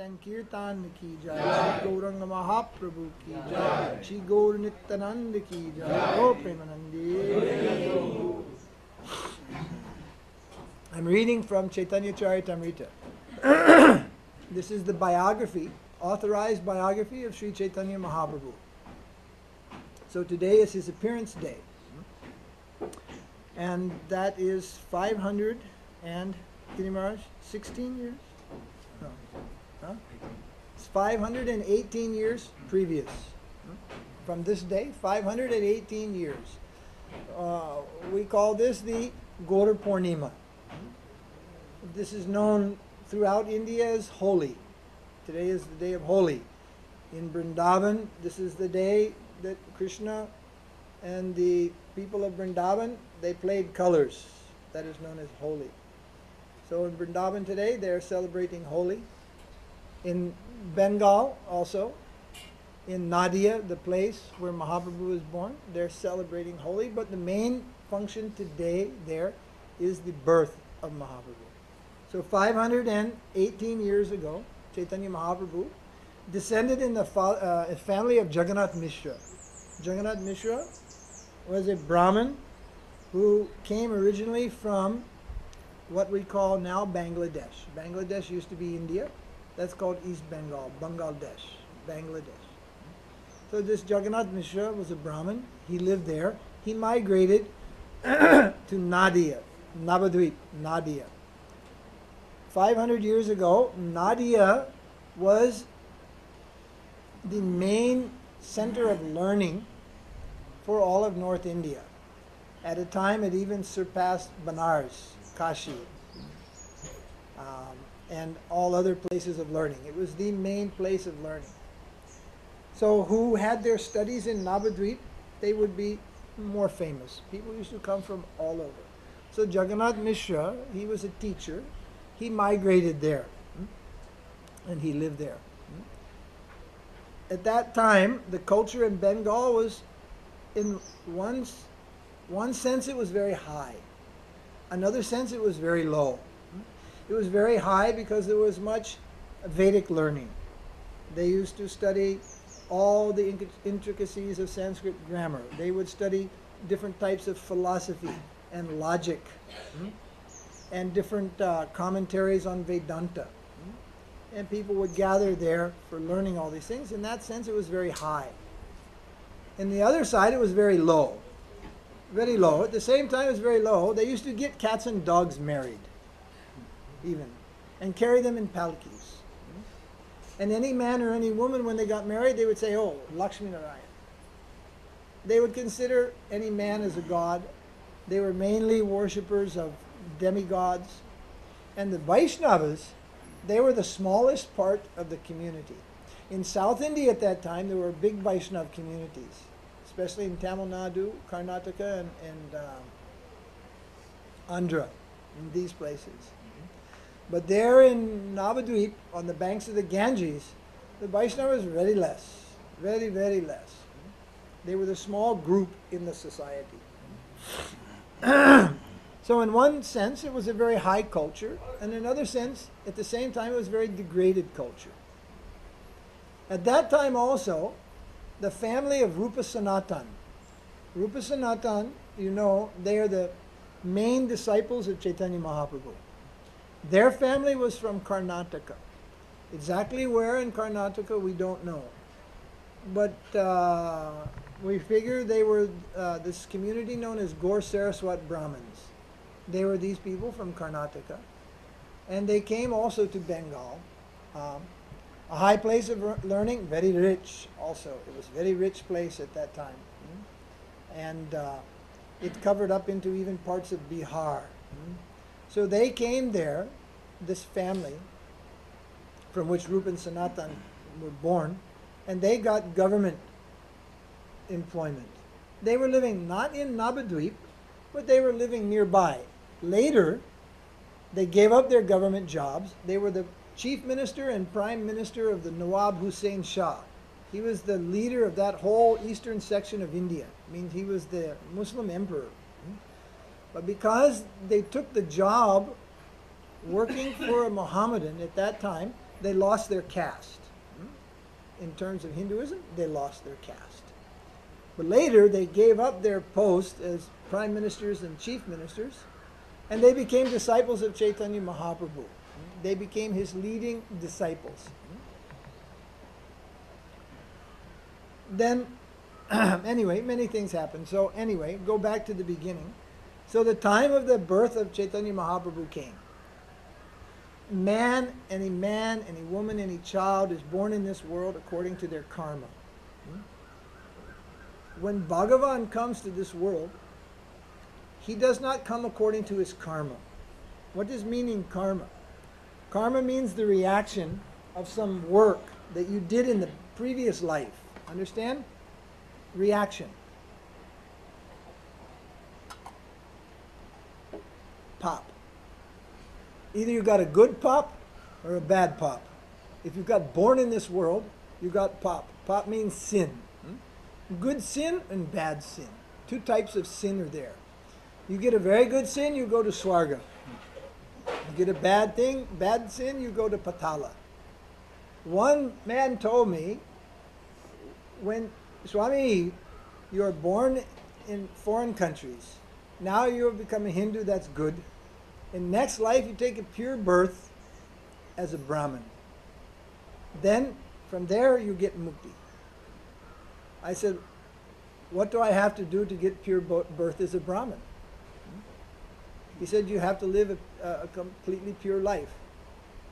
Sankirtan ki jai, Shri Gauranga Mahaprabhu ki jai, Shri Gaur Nityananda ki jai, Gaura Premanandi. I'm reading from Chaitanya Charitamrita. This is the biography, authorized biography of Sri Chaitanya Mahaprabhu. So today is his appearance day. And that is 500 and, Giri Maharaj, 16 years? No. Huh? It's 518 years previous. From this day, 518 years. We call this the Gaura Purnima. This is known throughout India as Holi. Today is the day of Holi. In Vrindavan, this is the day that Krishna and the people of Vrindavan, they played colors. That is known as Holi. So in Vrindavan today, they are celebrating Holi. In Bengal also, in Nadia, the place where Mahaprabhu was born, they're celebrating Holi. But the main function today there is the birth of Mahaprabhu. So 518 years ago, Chaitanya Mahaprabhu descended in the family of Jagannath Mishra. Jagannath Mishra was a Brahmin who came originally from what we call now Bangladesh. Bangladesh used to be India. That's called East Bengal, Bangladesh, Bangladesh. So this Jagannath Mishra was a Brahmin. He lived there. He migrated to Nadia, Navadvip, Nadia. 500 years ago, Nadia was the main center of learning for all of North India. At a time, it even surpassed Banaras, Kashi, and all other places of learning. It was the main place of learning. So who had their studies in Navadvip, they would be more famous. People used to come from all over. So Jagannath Mishra, he was a teacher. He migrated there, and he lived there. At that time, the culture in Bengal was, in one sense, it was very high. Another sense, it was very low. It was very high because there was much Vedic learning. They used to study all the intricacies of Sanskrit grammar. They would study different types of philosophy and logic, and different commentaries on Vedanta. And people would gather there for learning all these things. In that sense, it was very high. In the other side, it was very low. Very low. At the same time, it was very low. They used to get cats and dogs married, even, and carry them in palkis. And any man or any woman, when they got married, they would say, oh, Lakshmi Narayan. They would consider any man as a god. They were mainly worshippers of demigods. And the Vaishnavas, they were the smallest part of the community. In South India at that time, there were big Vaishnav communities, especially in Tamil Nadu, Karnataka, and Andhra, in these places. But there in Navadvip, on the banks of the Ganges, the Vaishnavas were very less, very, very less. They were the small group in the society. So in one sense, it was a very high culture, and in another sense, at the same time, it was a very degraded culture. At that time also, the family of Rupa Sanatan, you know, they are the main disciples of Chaitanya Mahaprabhu. Their family was from Karnataka. Exactly where in Karnataka, we don't know. But we figure they were this community known as Gaur Saraswat Brahmins. They were these people from Karnataka. And they came also to Bengal. A high place of learning, very rich also. It was a very rich place at that time. And it covered up into even parts of Bihar. So they came there, this family, from which Rupa and Sanatan were born, and they got government employment. They were living not in Navadvip, but they were living nearby. Later, they gave up their government jobs. They were the chief minister and prime minister of the Nawab Hussain Shah. He was the leader of that whole eastern section of India. I mean, he was the Muslim emperor. But because they took the job working for a Mohammedan at that time, they lost their caste. In terms of Hinduism, they lost their caste. But later, they gave up their post as prime ministers and chief ministers, and they became disciples of Chaitanya Mahaprabhu. They became his leading disciples. Then, anyway, many things happened. So anyway, go back to the beginning. So the time of the birth of Chaitanya Mahaprabhu came. Any man, any woman, any child is born in this world according to their karma. When Bhagavan comes to this world, he does not come according to his karma. What does meaning karma? Karma means the reaction of some work that you did in the previous life. Understand? Reaction. Pop. Either you got a good pop or a bad pop. If you got born in this world, you got pop. Pop means sin. Good sin and bad sin. Two types of sin are there. You get a very good sin, you go to Swarga. You get a bad sin, you go to Patala. One man told me, when Swami, you're born in foreign countries. Now you have become a Hindu, that's good. In next life, you take a pure birth as a Brahmin. Then, from there, you get mukti. I said, what do I have to do to get pure birth as a Brahmin? He said, you have to live a completely pure life.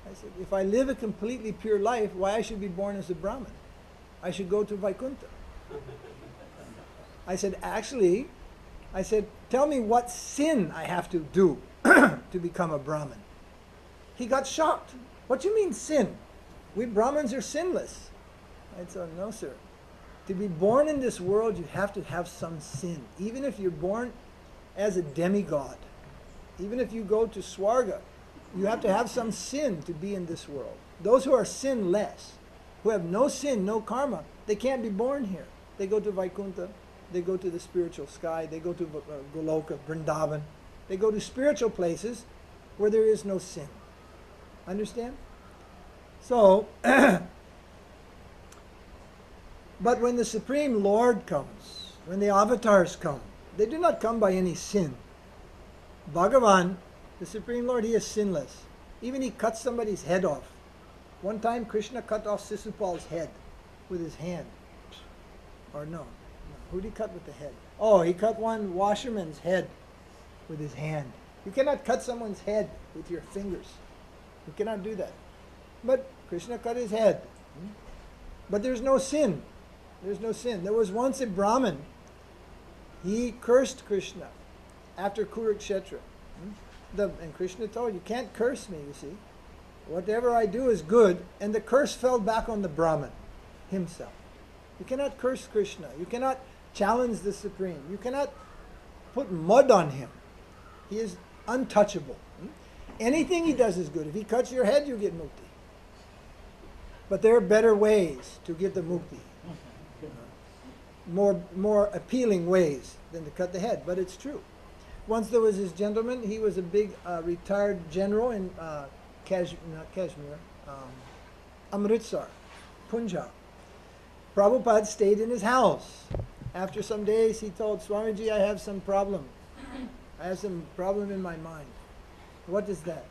I said, if I live a completely pure life, why I should be born as a Brahmin? I should go to Vaikuntha. I said, actually, tell me what sin I have to do to become a Brahmin. He got shocked. What do you mean sin? We Brahmins are sinless. I said, no, sir. To be born in this world, you have to have some sin. Even if you're born as a demigod, even if you go to Swarga, you have to have some sin to be in this world. Those who are sinless, who have no sin, no karma, they can't be born here. They go to Vaikuntha, they go to the spiritual sky, they go to Goloka, Vrindavan. They go to spiritual places where there is no sin. Understand? So, but when the Supreme Lord comes, when the avatars come, they do not come by any sin. Bhagavan, the Supreme Lord, he is sinless. Even he cuts somebody's head off. One time Krishna cut off Sisupal's head with his hand. Or no. Who did he cut with the head? Oh, he cut one washerman's head with his hand. You cannot cut someone's head with your fingers. You cannot do that. But Krishna cut his head. But there's no sin. There's no sin. There was once a Brahmin. He cursed Krishna after Kurukshetra. And Krishna told, you can't curse me, you see. Whatever I do is good. And the curse fell back on the Brahmin himself. You cannot curse Krishna. You cannot challenge the Supreme. You cannot put mud on him. He is untouchable. Anything he does is good. If he cuts your head, you get mukti. But there are better ways to get the mukti. More appealing ways than to cut the head. But it's true. Once there was this gentleman, he was a big retired general in Kashmir, Amritsar, Punjab. Prabhupada stayed in his house. After some days, he told Swamiji, I have some problem. I have some problem in my mind. What is that?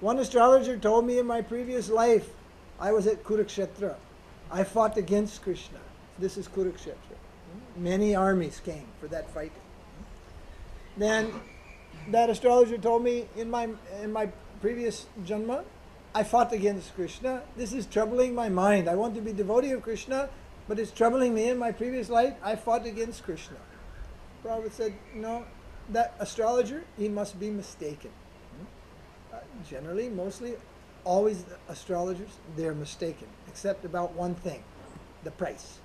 One astrologer told me in my previous life, I was at Kurukshetra. I fought against Krishna. This is Kurukshetra. Many armies came for that fight. Then that astrologer told me in my previous janma, I fought against Krishna. This is troubling my mind. I want to be devotee of Krishna, but it's troubling me in my previous life. I fought against Krishna. Prabhupada said, no, that astrologer, he must be mistaken. Generally, mostly, always astrologers, they're mistaken, except about one thing, the price.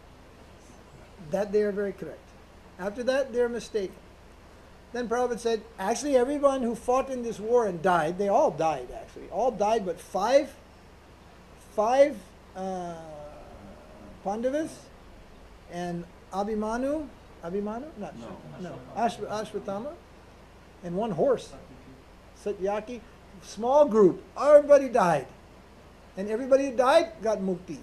That they are very correct. After that, they're mistaken. Then Prabhupada said, actually everyone who fought in this war and died, they all died actually, all died, but five Pandavas and Abhimanyu, Ashwatthama, and one horse, Satyaki, small group, everybody died. And everybody who died got mukti.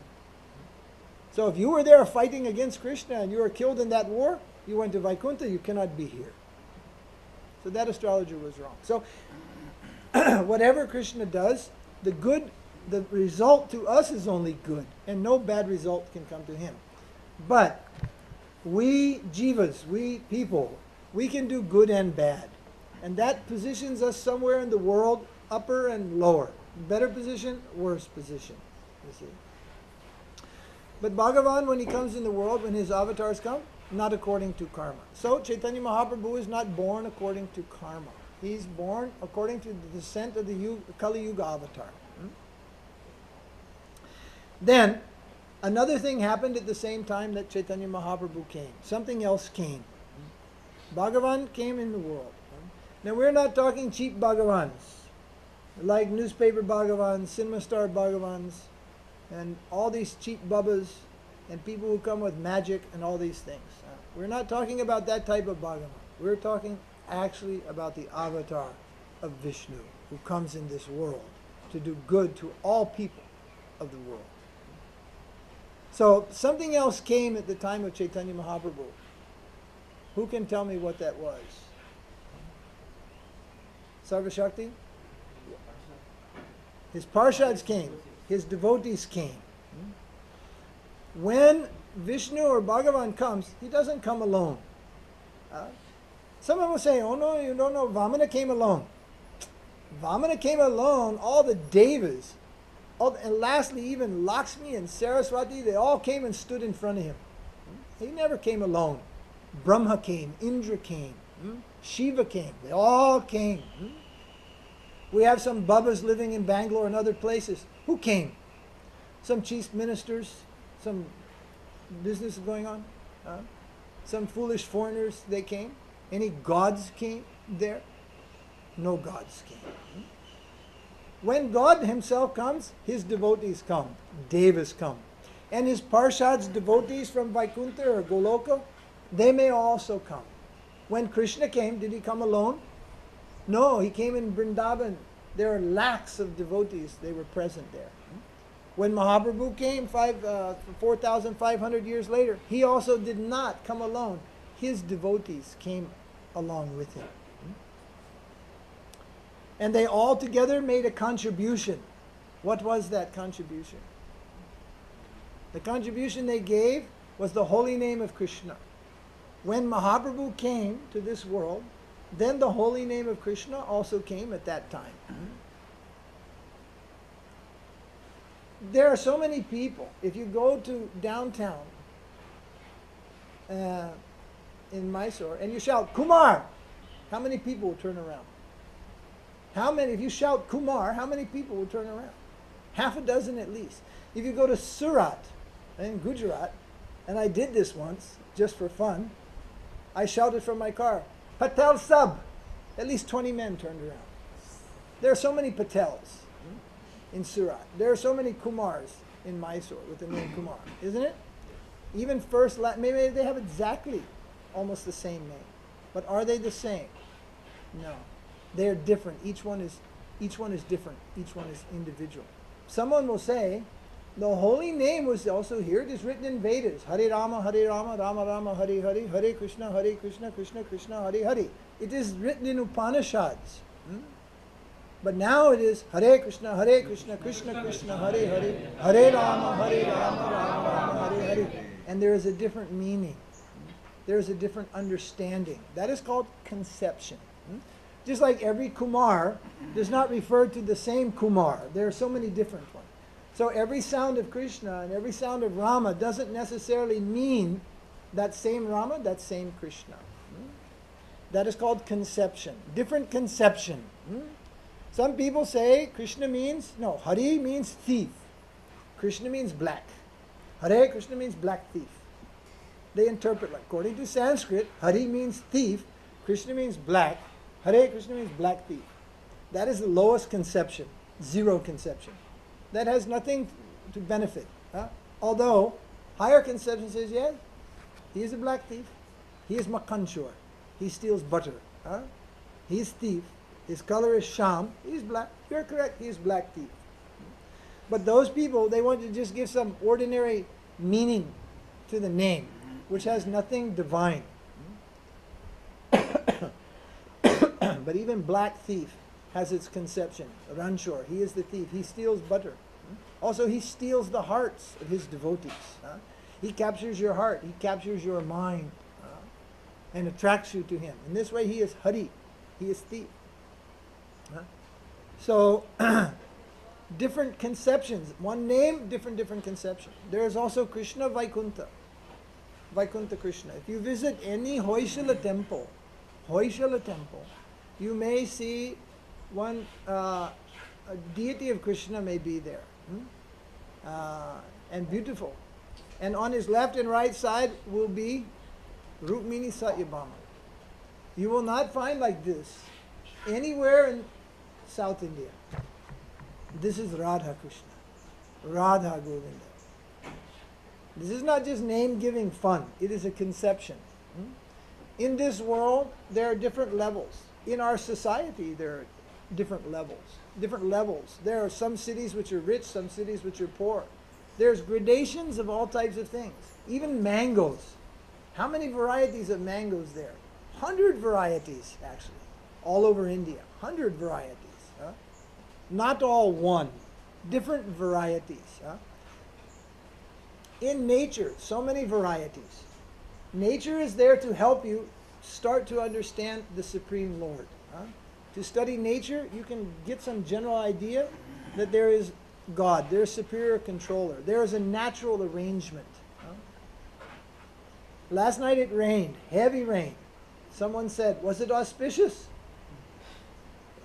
So if you were there fighting against Krishna and you were killed in that war, you went to Vaikuntha, you cannot be here. So that astrologer was wrong. So whatever Krishna does, the result to us is only good, and no bad result can come to him. But we jivas, we people, we can do good and bad. And that positions us somewhere in the world, upper and lower. Better position, worse position. You see. But Bhagavan, when he comes in the world, when his avatars come, not according to karma. So Chaitanya Mahaprabhu is not born according to karma. He's born according to the descent of the Kali Yuga avatar. Then, another thing happened at the same time that Chaitanya Mahaprabhu came. Something else came. Bhagavan came in the world. Now we're not talking cheap Bhagavans, like newspaper Bhagavans, cinema star Bhagavans, and all these cheap bubbas, and people who come with magic and all these things. We're not talking about that type of Bhagavan. We're talking actually about the avatar of Vishnu, who comes in this world to do good to all people of the world. So something else came at the time of Chaitanya Mahaprabhu. Who can tell me what that was? Sarvashakti? His parshads came. His devotees came. When Vishnu or Bhagavan comes, he doesn't come alone. Someone will say, oh no, you don't know, Vamana came alone. Vamana came alone, all the devas, and lastly even Lakshmi and Saraswati, they all came and stood in front of him. He never came alone. Brahma came, Indra came, Shiva came, they all came. We have some Babbas living in Bangalore and other places. Who came? Some chief ministers, some business going on, some foolish foreigners, they came. Any gods came there? No gods came. When God himself comes, his devotees come, devas come. And his parshads, devotees from Vaikuntha or Goloka, they may also come. When Krishna came, did he come alone? No, he came in Vrindavan. There are lakhs of devotees, they were present there. When Mahaprabhu came 4,500 years later, he also did not come alone. His devotees came along with him. And they all together made a contribution. What was that contribution? The contribution they gave was the holy name of Krishna. When Mahaprabhu came to this world, then the holy name of Krishna also came at that time. There are so many people. If you go to downtown in Mysore and you shout, Kumar, how many people will turn around? How many, if you shout Kumar, how many people will turn around? Half a dozen at least. If you go to Surat in Gujarat, and I did this once just for fun, I shouted from my car, Patel Sab. At least 20 men turned around. There are so many Patels in Surat. There are so many Kumars in Mysore with the name Kumar, isn't it? Even first, maybe they have exactly almost the same name. But are they the same? No. They're different. Each one is different. Each one is individual. Someone will say, the holy name was also here. It is written in Vedas. Hare Rama, Rama Rama, Hare Hare, Hare Krishna, Krishna Krishna, Hare Hare. It is written in Upanishads. But now it is Hare Krishna, Krishna Krishna, Hare Hare, Hare Rama, Rama Hare Hare. And there is a different meaning. There is a different understanding. That is called conception. Just like every Kumar does not refer to the same Kumar. There are so many different ones. So every sound of Krishna and every sound of Rama doesn't necessarily mean that same Rama, that same Krishna. That is called conception. Different conception. Some people say Krishna means, no, Hari means thief. Krishna means black. Hare Krishna means black thief. They interpret like, according to Sanskrit, Hari means thief, Krishna means black, Hare Krishna means black thief. That is the lowest conception, zero conception. That has nothing to benefit. Although, higher conception says, yes, he is a black thief. He is makanchor. He steals butter. He is thief. His color is sham. He is black. You're correct. He is black thief. But those people, they want to just give some ordinary meaning to the name, which has nothing divine. But even black thief has its conception. Ranchor, he is the thief. He steals butter. Also, he steals the hearts of his devotees. He captures your heart. He captures your mind and attracts you to him. In this way, he is Hari. He is thief. So, different conceptions. One name, different conception. There is also Krishna Vaikuntha. Vaikuntha Krishna. If you visit any Hoysala temple, you may see one, a deity of Krishna may be there. And beautiful. And on his left and right side will be Rukmini Satyabhama. You will not find like this anywhere in South India. This is Radha Krishna. Radha Govinda. This is not just name-giving fun. It is a conception. In this world, there are different levels. In our society, there are different levels. Different levels. There are some cities which are rich, some cities which are poor. There's gradations of all types of things. Even mangoes. How many varieties of mangoes there? 100 varieties, actually. All over India. 100 varieties. Not all one. Different varieties. In nature, so many varieties. Nature is there to help you start to understand the Supreme Lord. To study nature, you can get some general idea that there is God, there is superior controller, there is a natural arrangement. Last night it rained, heavy rain. Someone said, was it auspicious?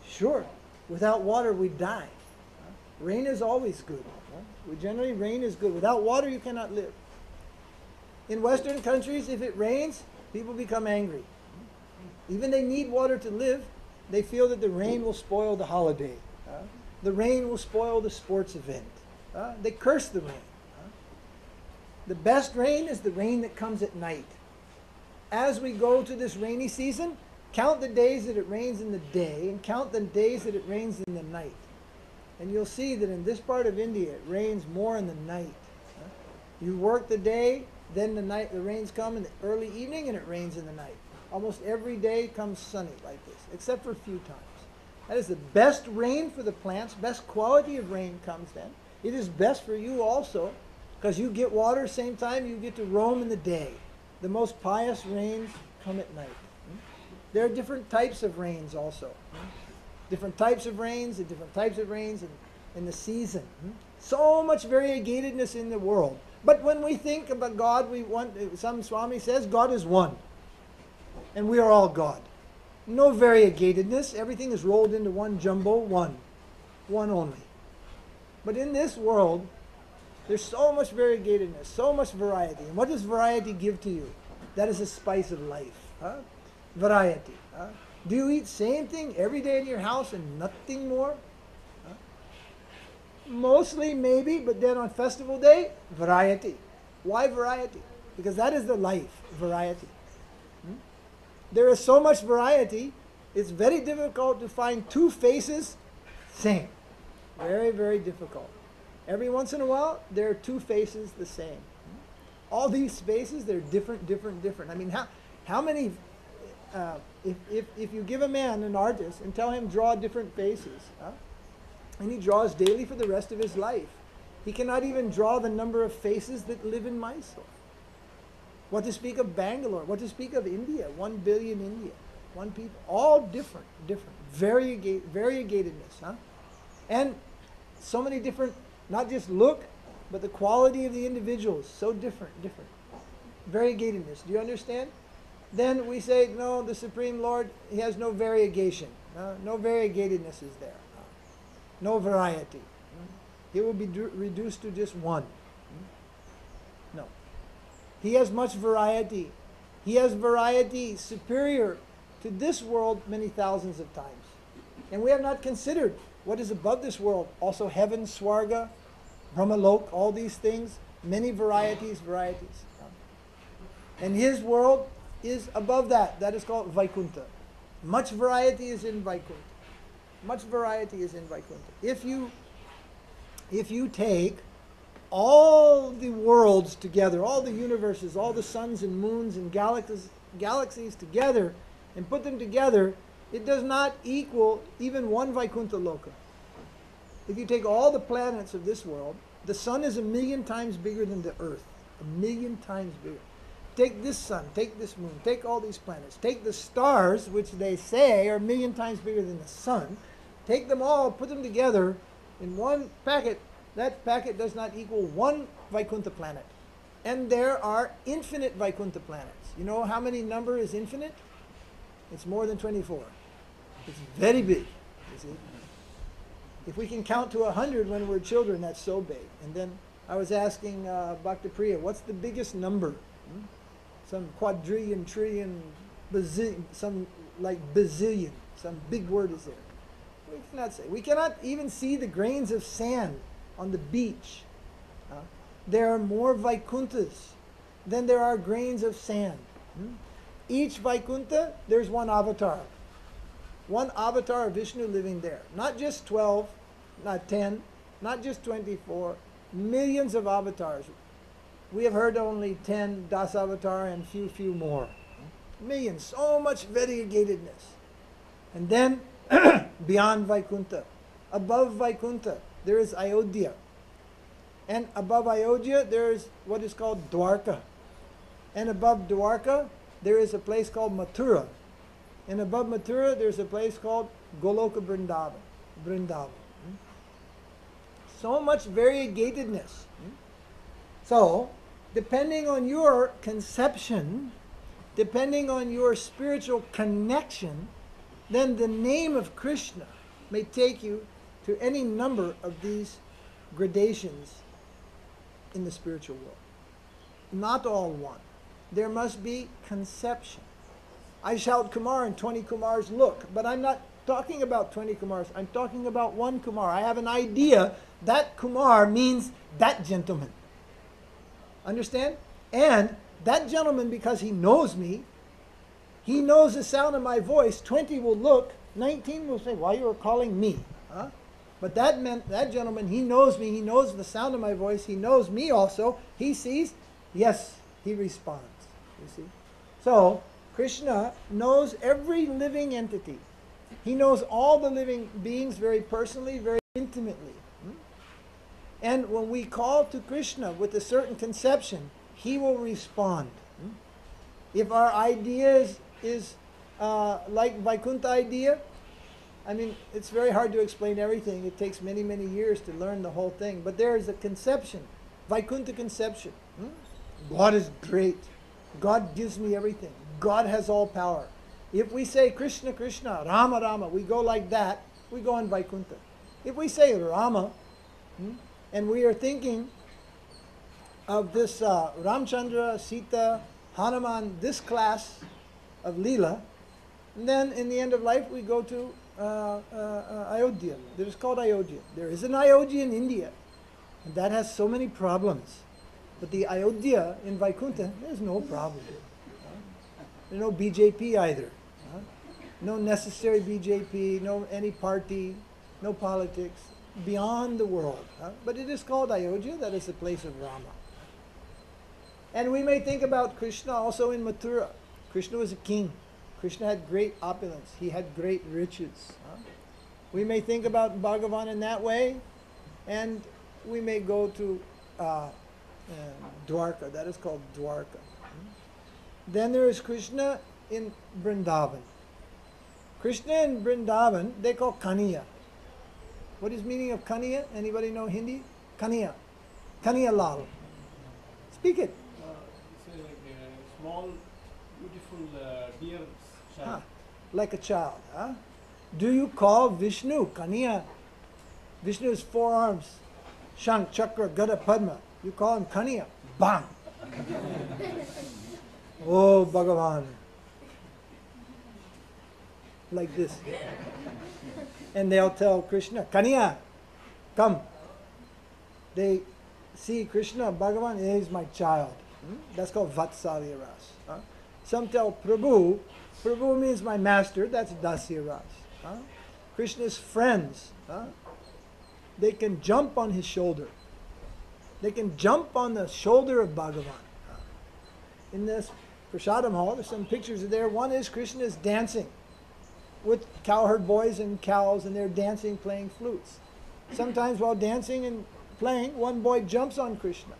Sure. Without water we'd die. Rain is always good. Generally rain is good. Without water you cannot live. In Western countries, if it rains, people become angry. Even they need water to live, they feel that the rain will spoil the holiday. The rain will spoil the sports event. They curse the rain. The best rain is the rain that comes at night. As we go to this rainy season, count the days that it rains in the day and count the days that it rains in the night. And you'll see that in this part of India, it rains more in the night. You work the day, then the rains come in the early evening and it rains in the night. Almost every day comes sunny like this, except for a few times. That is the best rain for the plants, best quality of rain comes then. It is best for you also, because you get water same time you get to roam in the day. The most pious rains come at night. There are different types of rains also. Different types of rains and different types of rains in the season. So much variegatedness in the world. But when we think about God, some Swami says, God is one. And we are all God. No variegatedness. Everything is rolled into one jumbo, one. One only. But in this world, there's so much variegatedness, so much variety. And what does variety give to you? That is the spice of life. Variety. Do you eat same thing every day in your house and nothing more? Mostly, maybe, but then on festival day, variety. Why variety? Because that is the life, variety. There is so much variety, it's very difficult to find two faces same. Very, very difficult. Every once in a while, there are two faces the same. All these faces, they're different. I mean, how many, if you give a man, an artist, and tell him draw different faces, and he draws daily for the rest of his life, he cannot even draw the number of faces that live in Mysore. What to speak of Bangalore? What to speak of India? 1 billion India. One people. All different. Variegatedness. And so many different, not just look, but the quality of the individuals. So different. Variegatedness. Do you understand? Then we say, no, the Supreme Lord, he has no variegation. No variegatedness is there. No variety. He will be reduced to just one. No. He has much variety. He has variety superior to this world many thousands of times. And we have not considered what is above this world. Also heaven, Swarga, Brahmalok, all these things. Many varieties. And his world is above that. That is called Vaikuntha. Much variety is in Vaikuntha. If you if you take all the worlds together, all the universes, all the suns and moons and galaxies together, and put them together, it does not equal even one Vaikuntha Loka. If you take all the planets of this world, the sun is 1,000,000 times bigger than the earth. 1,000,000 times bigger. Take this sun, take this moon, take all these planets, take the stars, which they say are 1,000,000 times bigger than the sun, take them all, put them together in one packet. That packet does not equal one Vaikuntha planet. And there are infinite Vaikuntha planets. You know how many number is infinite? It's more than 24. It's very big, you see. If we can count to 100 when we're children, that's so big. And then I was asking Bhakti Priya, what's the biggest number? Some quadrillion, trillion, bazillion, some like bazillion, some big word is there. We cannot say. We cannot even see the grains of sand on the beach. There are more Vaikunthas than there are grains of sand. Each Vaikuntha, there's one avatar. One avatar of Vishnu living there. Not just 12, not 10, not just 24, millions of avatars. We have heard only 10 Das Avatar and few more. Millions, so much variegatedness. And then, beyond Vaikuntha, above Vaikuntha, there is Ayodhya. And above Ayodhya, there is what is called Dwarka. And above Dwarka, there is a place called Mathura. And above Mathura, there's a place called Goloka Vrindavan. So much variegatedness. So, depending on your conception, depending on your spiritual connection, then the name of Krishna may take you to any number of these gradations in the spiritual world. Not all one. There must be conception. I shout Kumar and 20 Kumars look, but I'm not talking about 20 Kumars. I'm talking about one Kumar. I have an idea that Kumar means that gentleman. Understand? And that gentleman, because he knows me, he knows the sound of my voice. 20 will look, 19 will say, why you are calling me? Huh? But that gentleman, he knows me, he knows the sound of my voice, he knows me also. He sees, yes, he responds. You see? So, Krishna knows every living entity. He knows all the living beings very personally, very intimately. And when we call to Krishna with a certain conception, he will respond. If our idea is like Vaikuntha idea, I mean, it's very hard to explain everything. It takes many, many years to learn the whole thing. But there is a conception, Vaikuntha conception. God is great. God gives me everything. God has all power. If we say Krishna, Krishna, Rama, Rama, we go like that, we go on Vaikuntha. If we say Rama, and we are thinking of this Ramchandra, Sita, Hanuman, this class of Leela, and then in the end of life we go to Ayodhya. It is called Ayodhya. There is an Ayodhya in India, and that has so many problems. But the Ayodhya in Vaikuntha, there's no problem. There's no BJP either. No necessary BJP, no any party, no politics, beyond the world. But it is called Ayodhya, that is the place of Rama. And we may think about Krishna also in Mathura. Krishna was a king. Krishna had great opulence. He had great riches. We may think about Bhagavan in that way, and we may go to Dwarka. That is called Dwarka. Then there is Krishna in Vrindavan. Krishna in Vrindavan, they call Kaniya. What is meaning of Kaniya? Anybody know Hindi? Kaniya. Kaniya Lal. Speak it. It's like a small, beautiful deer child. Like a child. Do you call Vishnu Kaniya? Vishnu's four arms. Shank, Chakra, Gada, Padma. You call him Kaniya. Bang! Oh, Bhagavan. Like this. And they'll tell Krishna, Kaniya, come. They see Krishna, Bhagavan, is my child. That's called Vatsalya Ras. Some tell Prabhu, Prabhu means my master, that's Dasya Ras. Krishna's friends. they can jump on his shoulder. They can jump on the shoulder of Bhagavan. In this Prasadam hall, there's some pictures of there. One is Krishna is dancing with cowherd boys and cows, and they're dancing, playing flutes. Sometimes while dancing and playing, one boy jumps on Krishna.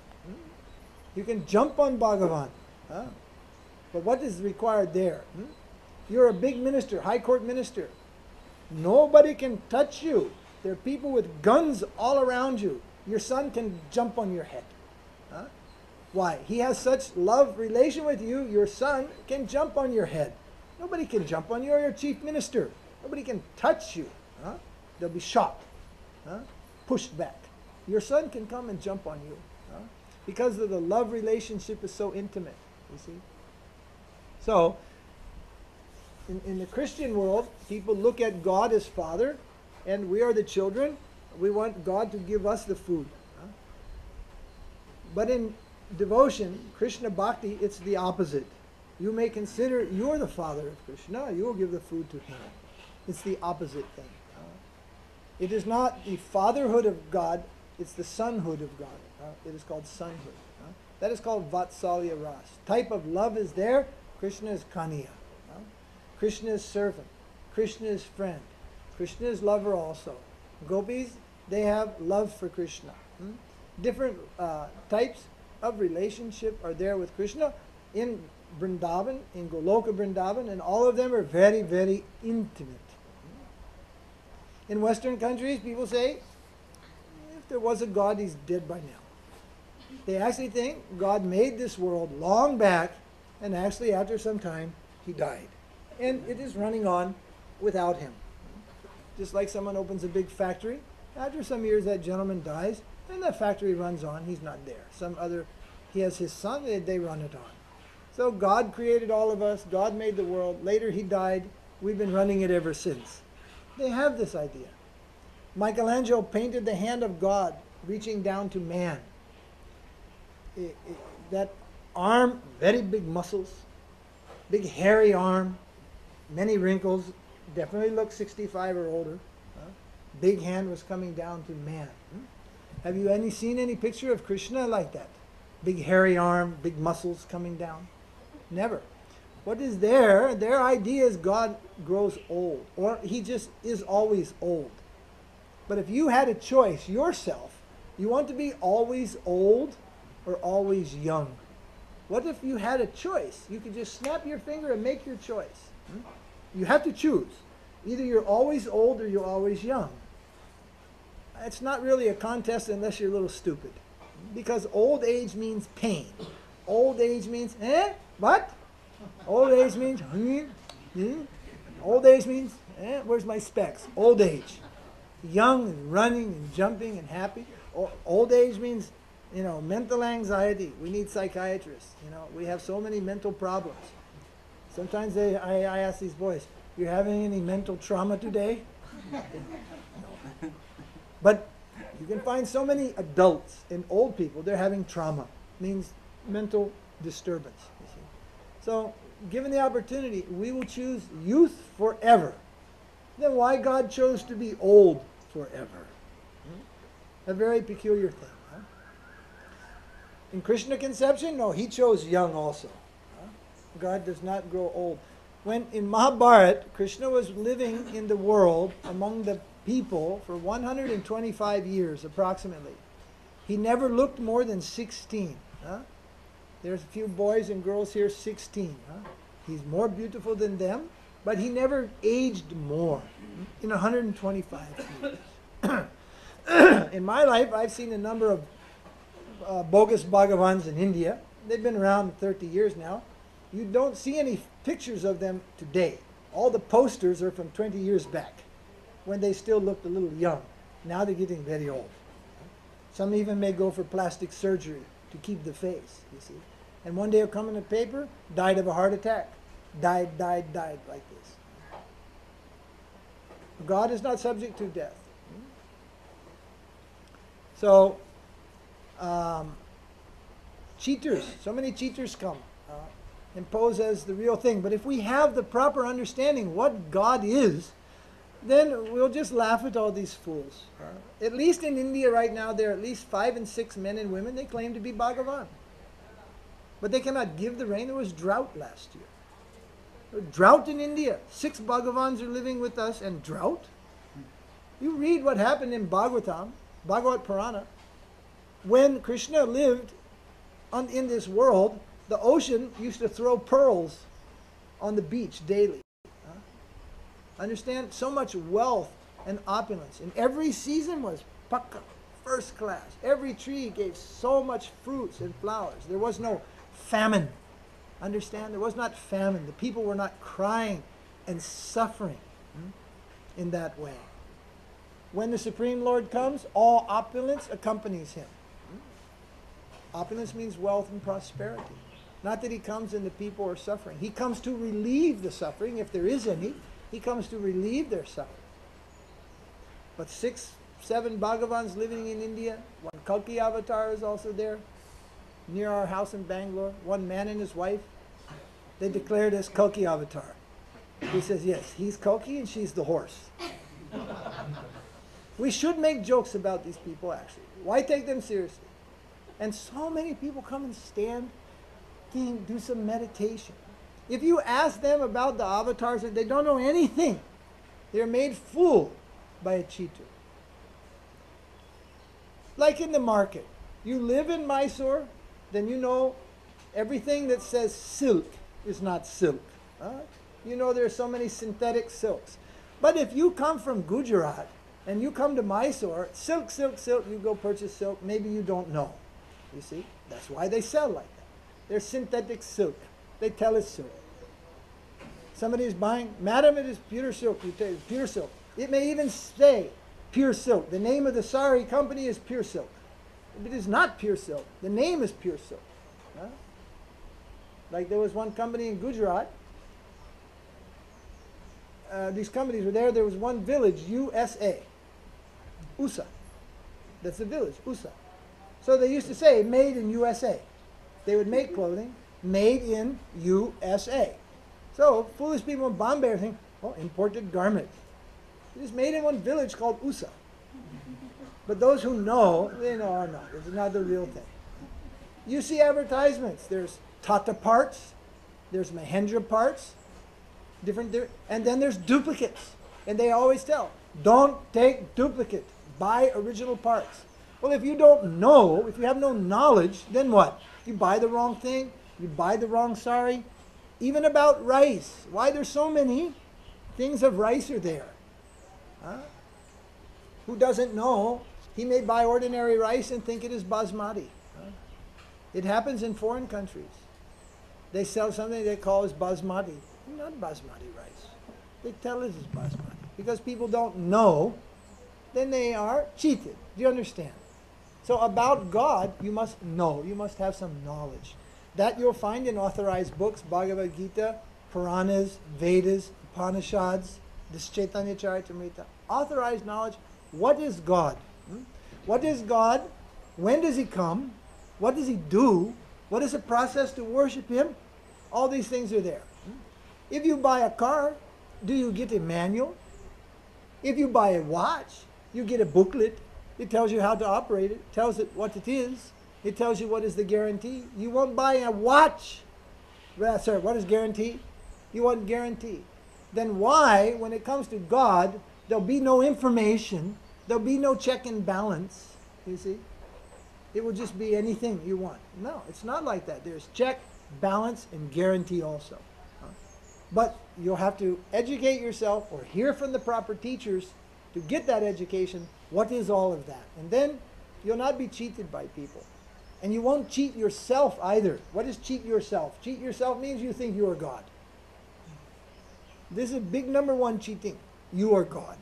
You can jump on Bhagavan. But what is required there? You're a big minister, high court minister. Nobody can touch you. There are people with guns all around you. Your son can jump on your head. Why? He has such love relation with you, your son can jump on your head. Nobody can jump on you. You're a chief minister. Nobody can touch you. They'll be shot, pushed back. Your son can come and jump on you because of the love relationship is so intimate, you see. So, in the Christian world, people look at God as Father, and we are the children. We want God to give us the food. But in devotion, Krishna Bhakti, it's the opposite. You may consider you're the father of Krishna. You will give the food to him. It's the opposite thing. It is not the fatherhood of God, it's the sonhood of God. It is called sonhood. That is called Vatsalya Ras. Type of love is there. Krishna is Kaniya. Krishna is servant. Krishna is friend. Krishna is lover also. Gopis, they have love for Krishna. Different types of relationship are there with Krishna in Vrindavan, in Goloka Vrindavan, and all of them are very, very intimate. In Western countries, people say, if there was a God, he's dead by now. They actually think God made this world long back, and actually after some time, he died. And it is running on without him. Just like someone opens a big factory, after some years that gentleman dies, and the factory runs on, he's not there. He has his son, they run it on. So God created all of us, God made the world, later he died, we've been running it ever since. They have this idea. Michelangelo painted the hand of God reaching down to man. That arm, very big muscles, big hairy arm, many wrinkles, definitely looked 65 or older. Big hand was coming down to man. Have you seen any picture of Krishna like that? Big hairy arm, big muscles coming down? Never. What is there? Their idea is God grows old, or he just is always old. But if you had a choice yourself, you want to be always old or always young? What if you had a choice? You could just snap your finger and make your choice. You have to choose. Either you're always old or you're always young. It's not really a contest unless you're a little stupid. Because old age means pain. Old age means, what? Old age means, Old age means, where's my specs? Old age. Young and running and jumping and happy. Old age means, mental anxiety. We need psychiatrists. We have so many mental problems. Sometimes I ask these boys, you having any mental trauma today? No. But you can find so many adults and old people, they're having trauma. Means mental disturbance. You see. So, given the opportunity, we will choose youth forever. Then why God chose to be old forever? A very peculiar thing. Huh? In Krishna conception, no, he chose young also. God does not grow old. When in Mahabharata, Krishna was living in the world among the people for 125 years approximately. He never looked more than 16. There's a few boys and girls here 16. He's more beautiful than them, but he never aged more in 125 years. In my life, I've seen a number of bogus Bhagavans in India. They've been around 30 years now. You don't see any pictures of them today. All the posters are from 20 years back, when they still looked a little young. Now they're getting very old. Some even may go for plastic surgery to keep the face, you see. And one day it'll come in the paper, died of a heart attack. Died like this. God is not subject to death. So, cheaters, so many cheaters come and pose as the real thing. But if we have the proper understanding what God is, then we'll just laugh at all these fools. At least in India right now, there are at least 5 and 6 men and women, they claim to be Bhagavan. But they cannot give the rain. There was drought last year. There was drought in India. 6 Bhagavans are living with us and drought. You read what happened in Bhagavatam, Bhagavad Purana. When Krishna lived in this world, the ocean used to throw pearls on the beach daily. Understand? So much wealth and opulence. And every season was pakka, first class. Every tree gave so much fruits and flowers. There was no famine. Understand? There was not famine. The people were not crying and suffering in that way. When the Supreme Lord comes, all opulence accompanies him. Opulence means wealth and prosperity. Not that he comes and the people are suffering. He comes to relieve the suffering, if there is any. He comes to relieve their suffering. But 6, 7 Bhagavans living in India. 1 Kalki avatar is also there, near our house in Bangalore. 1 man and his wife. They declared as Kalki avatar. He says, yes, he's Kalki and she's the horse. We should make jokes about these people, actually. Why take them seriously? And so many people come and stand, do some meditation. If you ask them about the avatars, they don't know anything. They're made fool by a cheater. Like in the market. You live in Mysore, then you know everything that says silk is not silk. You know there are so many synthetic silks. But if you come from Gujarat and you come to Mysore, silk, silk, silk, you go purchase silk, maybe you don't know. You see? That's why they sell like that. They're synthetic silk. They tell it's silk. Somebody is buying, madam, it is pure silk. You tell it's pure silk. It may even say pure silk. The name of the sari company is pure silk. It is not pure silk. The name is pure silk. Like there was one company in Gujarat. These companies were there. There was one village, USA. USA. That's the village, USA. So they used to say, made in USA. They would make clothing, made in USA. So foolish people in Bombay are thinking, oh, imported garment. It is made in one village called USA. But those who know, they know, oh no, this is not the real thing. You see advertisements. There's Tata parts, there's Mahindra parts, and then there's duplicates. And they always tell, don't take duplicate, buy original parts. Well, if you don't know, if you have no knowledge, then what? You buy the wrong thing, you buy the wrong sari. Even about rice, why there's so many things of rice are there? Who doesn't know? He may buy ordinary rice and think it is basmati. It happens in foreign countries. They sell something they call as basmati. Not basmati rice. They tell it is basmati. Because people don't know, then they are cheated. Do you understand? So about God, you must know. You must have some knowledge. That you'll find in authorized books, Bhagavad Gita, Puranas, Vedas, Upanishads, this Chaitanya Charitamrita. Authorized knowledge. What is God? What is God? When does He come? What does He do? What is the process to worship Him? All these things are there. If you buy a car, do you get a manual? If you buy a watch, you get a booklet. It tells you how to operate it, tells it what it is. It tells you what is the guarantee. You won't buy a watch. Well, sir, what is guarantee? You want guarantee. Then why, when it comes to God, there'll be no information, there'll be no check and balance, you see? It will just be anything you want. No, it's not like that. There's check, balance, and guarantee also. But you'll have to educate yourself or hear from the proper teachers to get that education. What is all of that? And then you'll not be cheated by people. And you won't cheat yourself either. What is cheat yourself? Cheat yourself means you think you are God. This is big number 1 cheating. You are God.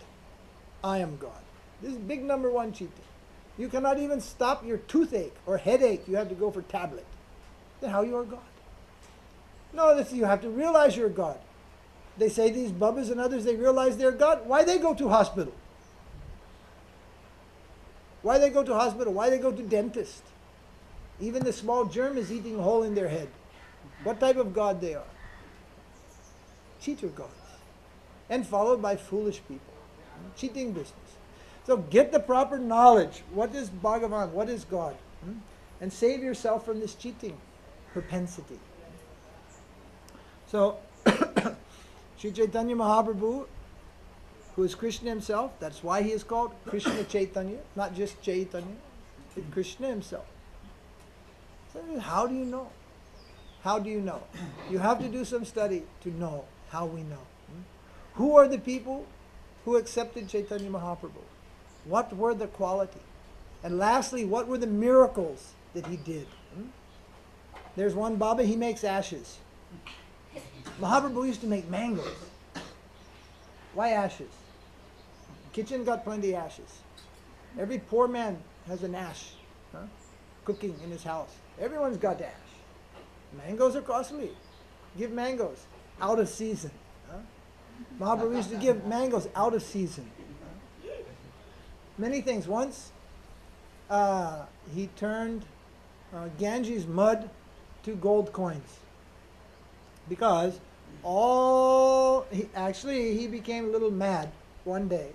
I am God. This is big number 1 cheating. You cannot even stop your toothache or headache. You have to go for tablet. Then how you are God? No, you have to realize you're God. They say these bubbas and others, they realize they're God. Why they go to hospital? Why they go to hospital? Why they go to dentist? Even the small germ is eating a hole in their head. What type of God they are? Cheater gods. And followed by foolish people. Cheating business. So get the proper knowledge. What is Bhagavan? What is God? And save yourself from this cheating propensity. So, Sri Chaitanya Mahaprabhu, who is Krishna himself, that's why he is called Krishna Chaitanya, not just Chaitanya, but Krishna himself. So how do you know? How do you know? You have to do some study to know how we know. Who are the people who accepted Chaitanya Mahaprabhu? What were the quality? And lastly, what were the miracles that he did? There's one Baba, he makes ashes. Mahaprabhu used to make mangoes. Why ashes? Kitchen got plenty of ashes. Every poor man has an ash cooking in his house. Everyone's got ash. Mangoes are costly. Give mangoes out of season. Mahaprabhu used to give mangoes out of season. Many things. Once he turned Ganges mud to gold coins. Because he became a little mad one day,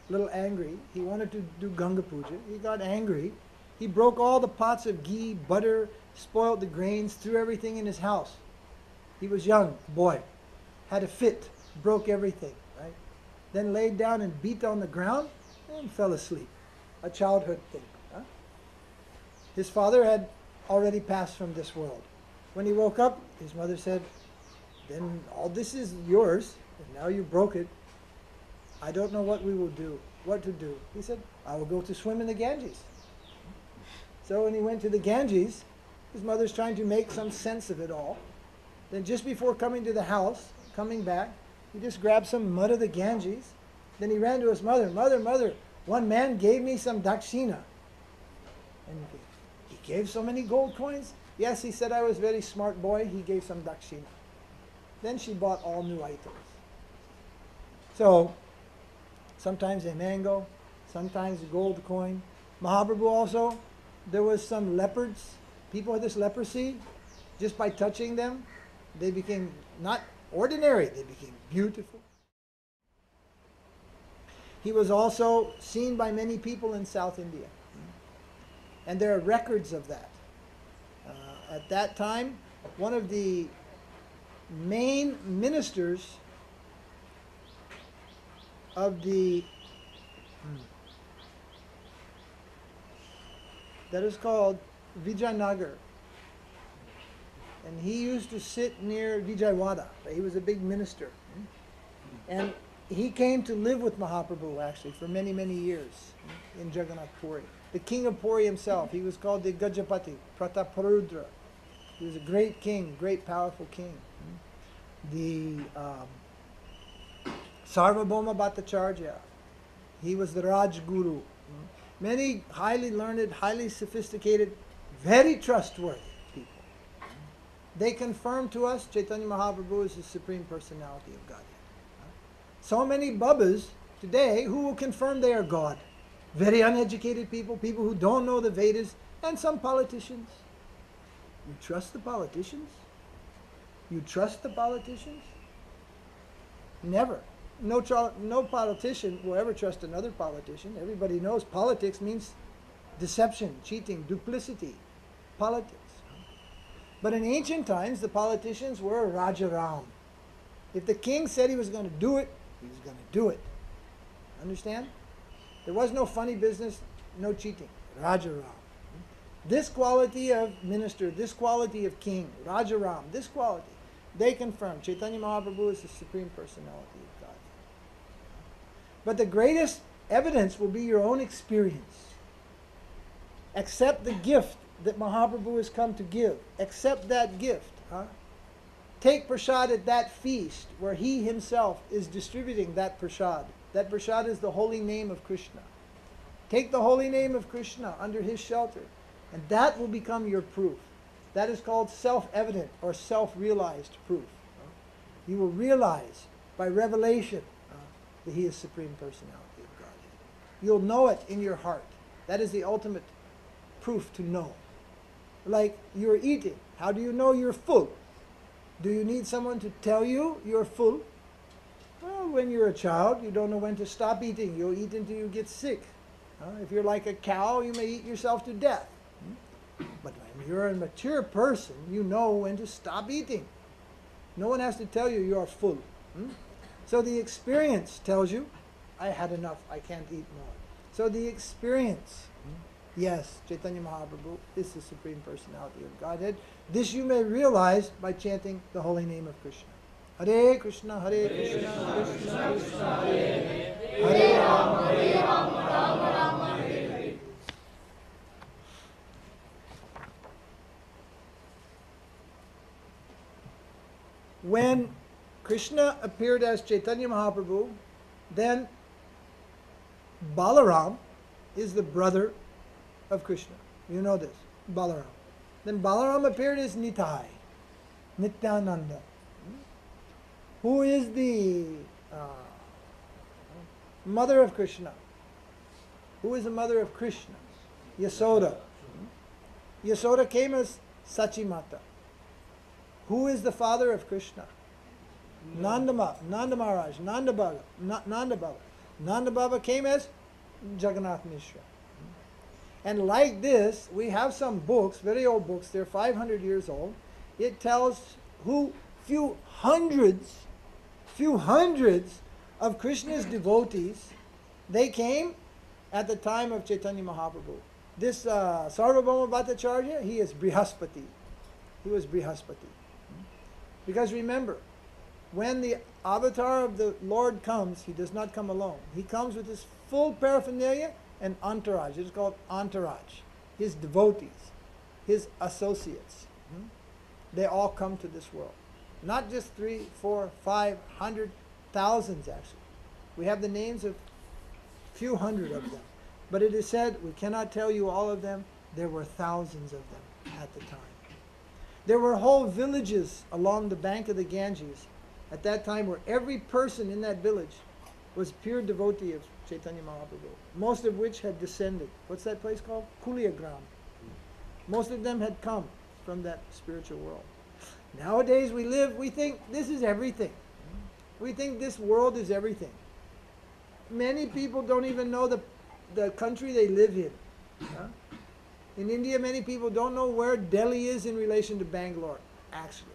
a little angry. He wanted to do Ganga Puja. He got angry. He broke all the pots of ghee, butter, spoiled the grains, threw everything in his house. He was young, boy, had a fit, broke everything, right? Then laid down and beat on the ground and fell asleep. A childhood thing. His father had already passed from this world. When he woke up, his mother said, "Then all this is yours, and now you broke it. I don't know what to do. He said, "I will go to swim in the Ganges." So when he went to the Ganges, his mother's trying to make some sense of it all. Then just before coming to the house, coming back, he just grabbed some mud of the Ganges. Then he ran to his mother. "Mother, one man gave me some dakshina." And he gave so many gold coins? "Yes," he said, "I was a very smart boy. He gave some dakshina." Then she bought all new items. So, sometimes a mango, sometimes a gold coin. Mahaprabhu also, there was some leopards. People had this leprosy. Just by touching them, they became not ordinary, they became beautiful. He was also seen by many people in South India. And there are records of that. At that time, one of the main ministers of that is called Vijayanagar. And he used to sit near Vijayawada. He was a big minister. And he came to live with Mahaprabhu actually for many, many years in Jagannath Puri. The king of Puri himself, he was called the Gajapati, Prataparudra. He was a great king, great powerful king. The Sarvabhauma Bhattacharya, he was the Rajguru. Many highly learned, highly sophisticated, very trustworthy people. They confirm to us Chaitanya Mahaprabhu is the Supreme Personality of Godhead. So many Babas today who will confirm they are God. Very uneducated people, people who don't know the Vedas, and some politicians. You trust the politicians? You trust the politicians? Never. No politician will ever trust another politician. Everybody knows politics means deception, cheating, duplicity, politics. But in ancient times, the politicians were Rajaram. If the king said he was going to do it, he was going to do it. Understand? There was no funny business, no cheating. Rajaram. This quality of minister, this quality of king, Rajaram, this quality, they confirm Chaitanya Mahaprabhu is the Supreme Personality of God. But the greatest evidence will be your own experience. Accept the gift that Mahaprabhu has come to give. Accept that gift. Take prasad at that feast where he himself is distributing that prasad. That prasad is the holy name of Krishna. Take the holy name of Krishna under his shelter, and that will become your proof. That is called self-evident or self-realized proof. You will realize by revelation that he is Supreme Personality of Godhead. You'll know it in your heart. That is the ultimate proof to know. Like you're eating. How do you know you're full? Do you need someone to tell you you're full? Well, when you're a child, you don't know when to stop eating. You'll eat until you get sick. If you're like a cow, you may eat yourself to death. But when you're a mature person, you know when to stop eating. No one has to tell you you are full. So the experience tells you, I had enough, I can't eat more. So the experience, yes, Chaitanya Mahaprabhu is the Supreme Personality of Godhead. This you may realize by chanting the holy name of Krishna. Hare Krishna, Hare Krishna, Krishna Krishna, Hare Hare, Hare Rama, Hare Rama, Rama Rama, Hare Hare. When Krishna appeared as Chaitanya Mahaprabhu, then Balaram is the brother of Krishna. You know this, Balaram. Then Balaram appeared as Nitai, Nityananda, who is the mother of Krishna. Who is the mother of Krishna? Yasoda. Yasoda came as Sachimata. Who is the father of Krishna? Nanda Maharaj, Nanda Baba. Nanda Baba came as Jagannath Mishra. And like this, we have some books, very old books, they're 500 years old. It tells few hundreds of Krishna's devotees, they came at the time of Chaitanya Mahaprabhu. This Sarvabhauma Bhattacharya, he is Brihaspati. He was Brihaspati. Because remember, when the avatar of the Lord comes, he does not come alone. He comes with his full paraphernalia and entourage. It's called entourage. His devotees, his associates. They all come to this world. Not just 3, 4, 500, thousands actually. We have the names of few hundred of them. But it is said, we cannot tell you all of them, there were thousands of them at the time. There were whole villages along the bank of the Ganges at that time where every person in that village was pure devotee of Chaitanya Mahaprabhu, most of which had descended. What's that place called? Kuliagram. Most of them had come from that spiritual world. Nowadays we think this is everything. We think this world is everything. Many people don't even know the country they live in. In India, many people don't know where Delhi is in relation to Bangalore, actually.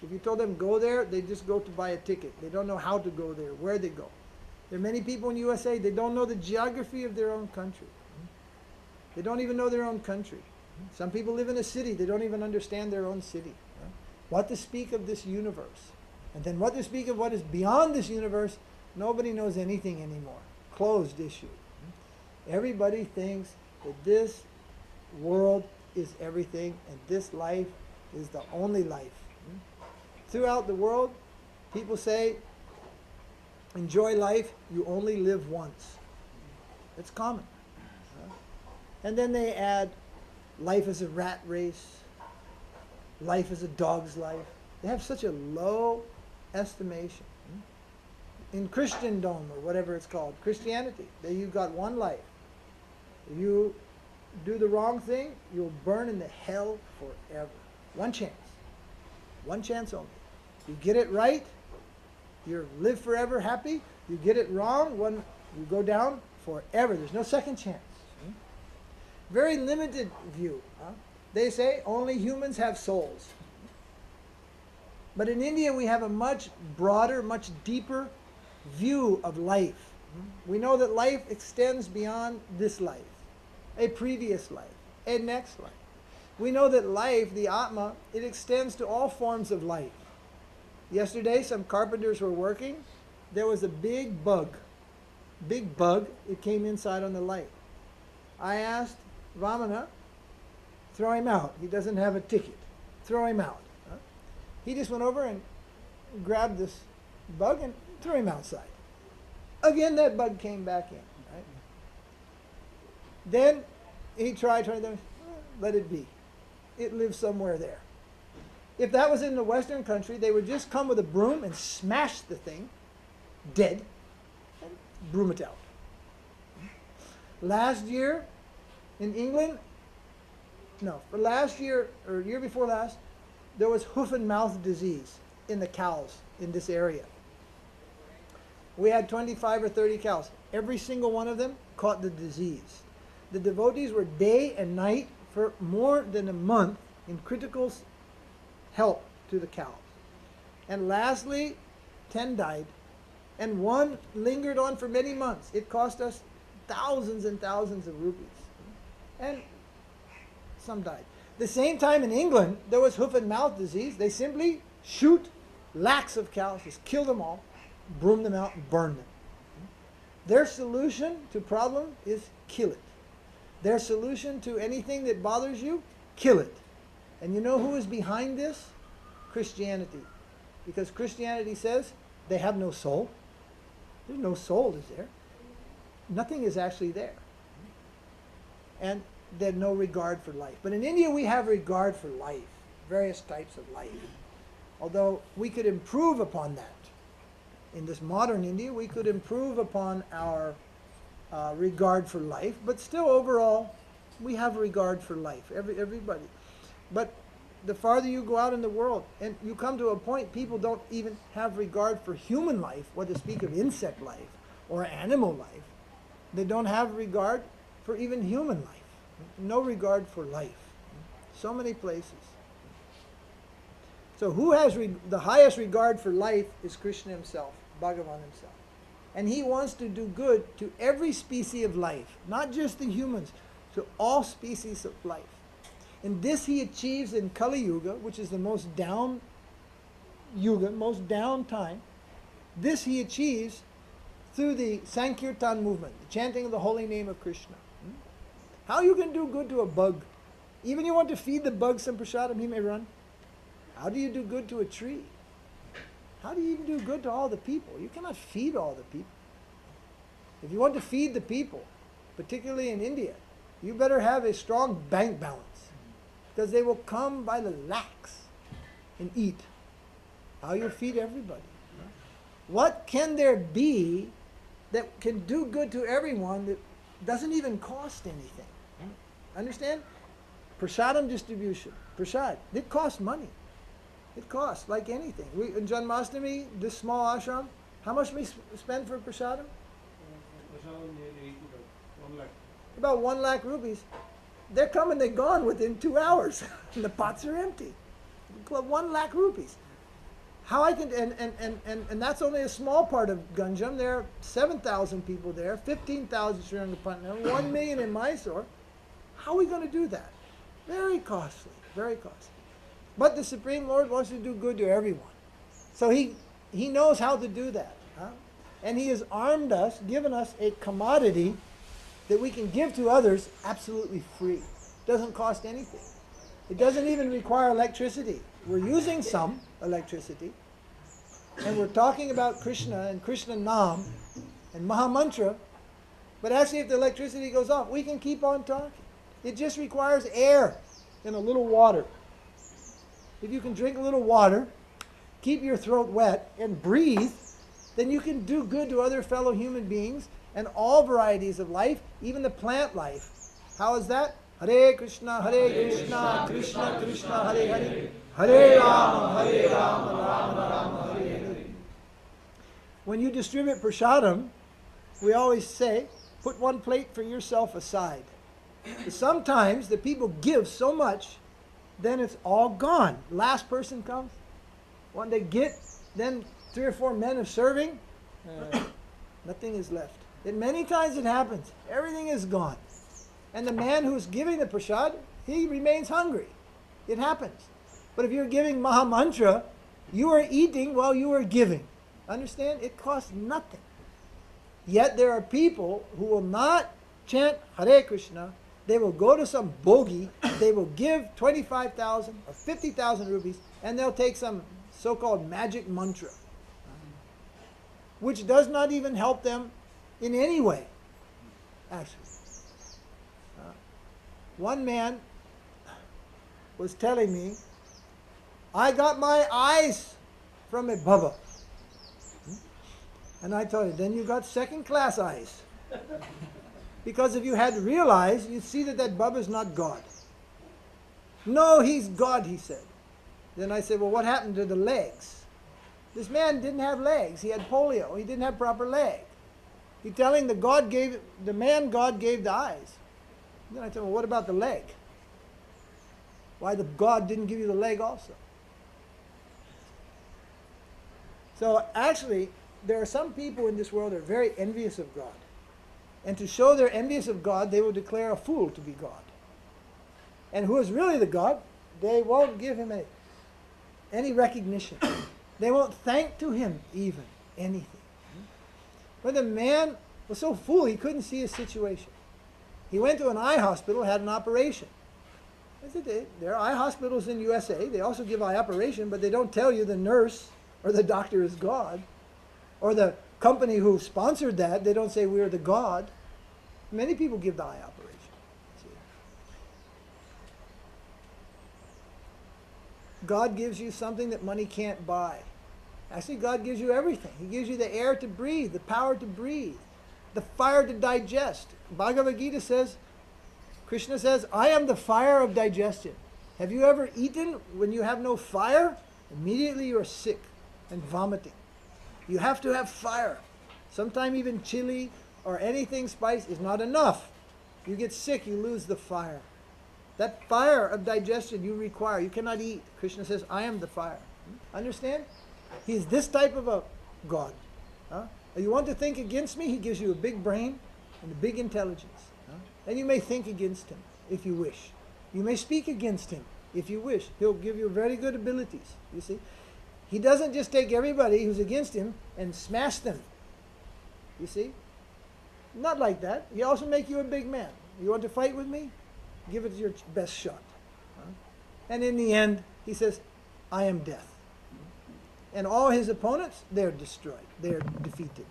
If you told them go there, they just go to buy a ticket. They don't know how to go there, where they go. There are many people in USA, they don't know the geography of their own country. They don't even know their own country. Some people live in a city, they don't even understand their own city. What to speak of this universe. And then what to speak of what is beyond this universe, nobody knows anything anymore. Closed issue. Everybody thinks that this world is everything and this life is the only life. Throughout the world, people say, enjoy life, you only live once. It's common. And then they add, life is a rat race, life is a dog's life. They have such a low estimation. In Christendom, or whatever it's called, Christianity, that you've got one life. If you do the wrong thing, you'll burn in the hell forever. One chance. One chance only. You get it right, you live forever happy. You get it wrong, you go down forever. There's no second chance. Very limited view. They say only humans have souls. But in India we have a much broader, much deeper view of life. We know that life extends beyond this life, a previous life, a next life. We know that life, the Atma, it extends to all forms of life. Yesterday, some carpenters were working. There was a big bug. It came inside on the light. I asked Vamana, throw him out. He doesn't have a ticket. Throw him out. He just went over and grabbed this bug and threw him outside. Again, that bug came back in. Right? Then he tried, let it be. It lives somewhere there. If that was in the Western country, they would just come with a broom and smash the thing, dead, and broom it out. Last year in England, last year, or year before last, there was hoof and mouth disease in the cows in this area. We had 25 or 30 cows. Every single one of them caught the disease. The devotees were day and night for more than a month in critical help to the cows. And lastly, 10 died. And one lingered on for many months. It cost us thousands and thousands of rupees. And some died. The same time in England, there was hoof and mouth disease. They simply shoot lakhs of cows, just kill them all, broom them out, and burn them. Their solution to problem is kill it. Their solution to anything that bothers you, kill it. And you know who is behind this? Christianity. Because Christianity says they have no soul. There's no soul, is there? Nothing is actually there. And there's no regard for life. But in India we have regard for life, various types of life. Although we could improve upon that. In this modern India, we could improve upon our regard for life, but still overall, we have regard for life, everybody. But the farther you go out in the world, and you come to a point, people don't even have regard for human life, what to speak of insect life or animal life. They don't have regard for even human life. No regard for life. So many places. So who has the highest regard for life is Krishna himself, Bhagavan himself. And he wants to do good to every species of life, not just the humans, to all species of life. And this he achieves in Kali Yuga, which is the most down yuga, most down time. This he achieves through the Sankirtan movement, the chanting of the holy name of Krishna. How you can do good to a bug? Even you want to feed the bug some prasadam, he may run. How do you do good to a tree? How do you even do good to all the people? You cannot feed all the people. If you want to feed the people, particularly in India, you better have a strong bank balance, because they will come by the lakhs and eat. How you feed everybody? What can there be that can do good to everyone that doesn't even cost anything? Understand? Prasadam distribution. Prasad. It costs money. It costs like anything. We, in Janmashtami, this small ashram, how much we spend for prasadam? Prasadam nearly 1 lakh. About 1 lakh rupees. They're coming, they're gone within 2 hours. And the pots are empty. 1 lakh rupees. How I can, and that's only a small part of Ganjam. There are 7,000 people there, 15,000 Srirangapatnam, 1 million in Mysore. How are we going to do that? Very costly, very costly. But the Supreme Lord wants to do good to everyone. So he knows how to do that. And he has armed us, given us a commodity that we can give to others absolutely free. It doesn't cost anything. It doesn't even require electricity. We're using some electricity. And we're talking about Krishna and Krishna Nam and Mahamantra. But actually if the electricity goes off, we can keep on talking. It just requires air and a little water. If you can drink a little water, keep your throat wet, and breathe, then you can do good to other fellow human beings and all varieties of life, even the plant life. How is that? Hare Krishna, Krishna Krishna, Hare Hare, Hare Rama, Rama Rama, Hare Hare. When you distribute prasadam, we always say, put 1 plate for yourself aside. But sometimes the people give so much, then it's all gone. Last person comes. When they get, then 3 or 4 men are serving, nothing is left. And many times it happens. Everything is gone. And the man who's giving the prasad, he remains hungry. It happens. But if you're giving Mahamantra, you are eating while you are giving. Understand? It costs nothing. Yet there are people who will not chant Hare Krishna. They will go to some bogey, they will give 25,000 or 50,000 rupees, and they'll take some so-called magic mantra, which does not even help them in any way, actually. One man was telling me, I got my eyes from a Baba. And I told him, then you got second-class eyes. Because if you had real eyes, you'd see that that Baba is not God. No, he's God, he said. Then I said, well, what happened to the legs? This man didn't have legs. He had polio. He didn't have proper leg. He's telling the man God gave the eyes. And then I tell him, well, what about the leg? Why the God didn't give you the leg also? So actually, there are some people in this world that are very envious of God. And to show they're envious of God, they will declare a fool to be God. And who is really the God, they won't give him any recognition. They won't thank to him even anything. But the man was so full he couldn't see his situation. He went to an eye hospital, had an operation. I said, there are eye hospitals in USA. They also give eye operation, but they don't tell you the nurse or the doctor is God. Or the company who sponsored that, they don't say we're the God. Many people give the eye operation. See? God gives you something that money can't buy. Actually, God gives you everything. He gives you the air to breathe, the power to breathe, the fire to digest. Bhagavad Gita says, Krishna says, I am the fire of digestion. Have you ever eaten when you have no fire? Immediately you are sick and vomiting. You have to have fire. Sometimes even chili or anything spice is not enough. You get sick, you lose the fire. That fire of digestion you require. You cannot eat. Krishna says, I am the fire. Understand? He's this type of a God. You want to think against me? He gives you a big brain and a big intelligence. And you may think against him if you wish. You may speak against him if you wish. He'll give you very good abilities. You see? He doesn't just take everybody who's against him and smash them. You see? Not like that. He also make you a big man. You want to fight with me? Give it your best shot. And in the end, he says, I am death. And all his opponents, they're destroyed. They're defeated.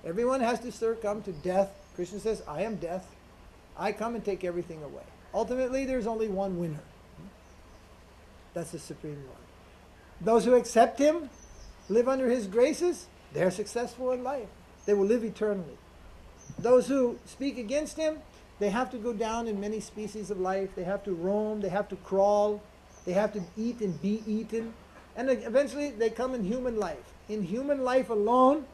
Everyone has to succumb to death. Krishna says, I am death. I come and take everything away. Ultimately, there's only one winner. That's the Supreme Lord. Those who accept him, live under his graces, they're successful in life. They will live eternally. Those who speak against him, they have to go down in many species of life. They have to roam. They have to crawl. They have to eat and be eaten. And eventually they come in human life. In human life alone,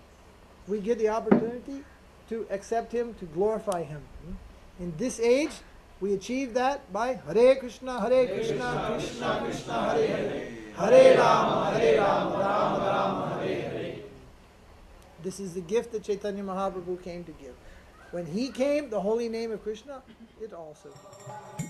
we get the opportunity to accept him, to glorify him. In this age, we achieve that by Hare Krishna, Krishna Krishna, Hare Hare. Hare Rama, Rama Rama, Hare Hare. This is the gift that Chaitanya Mahaprabhu came to give. When he came, the holy name of Krishna, it also came.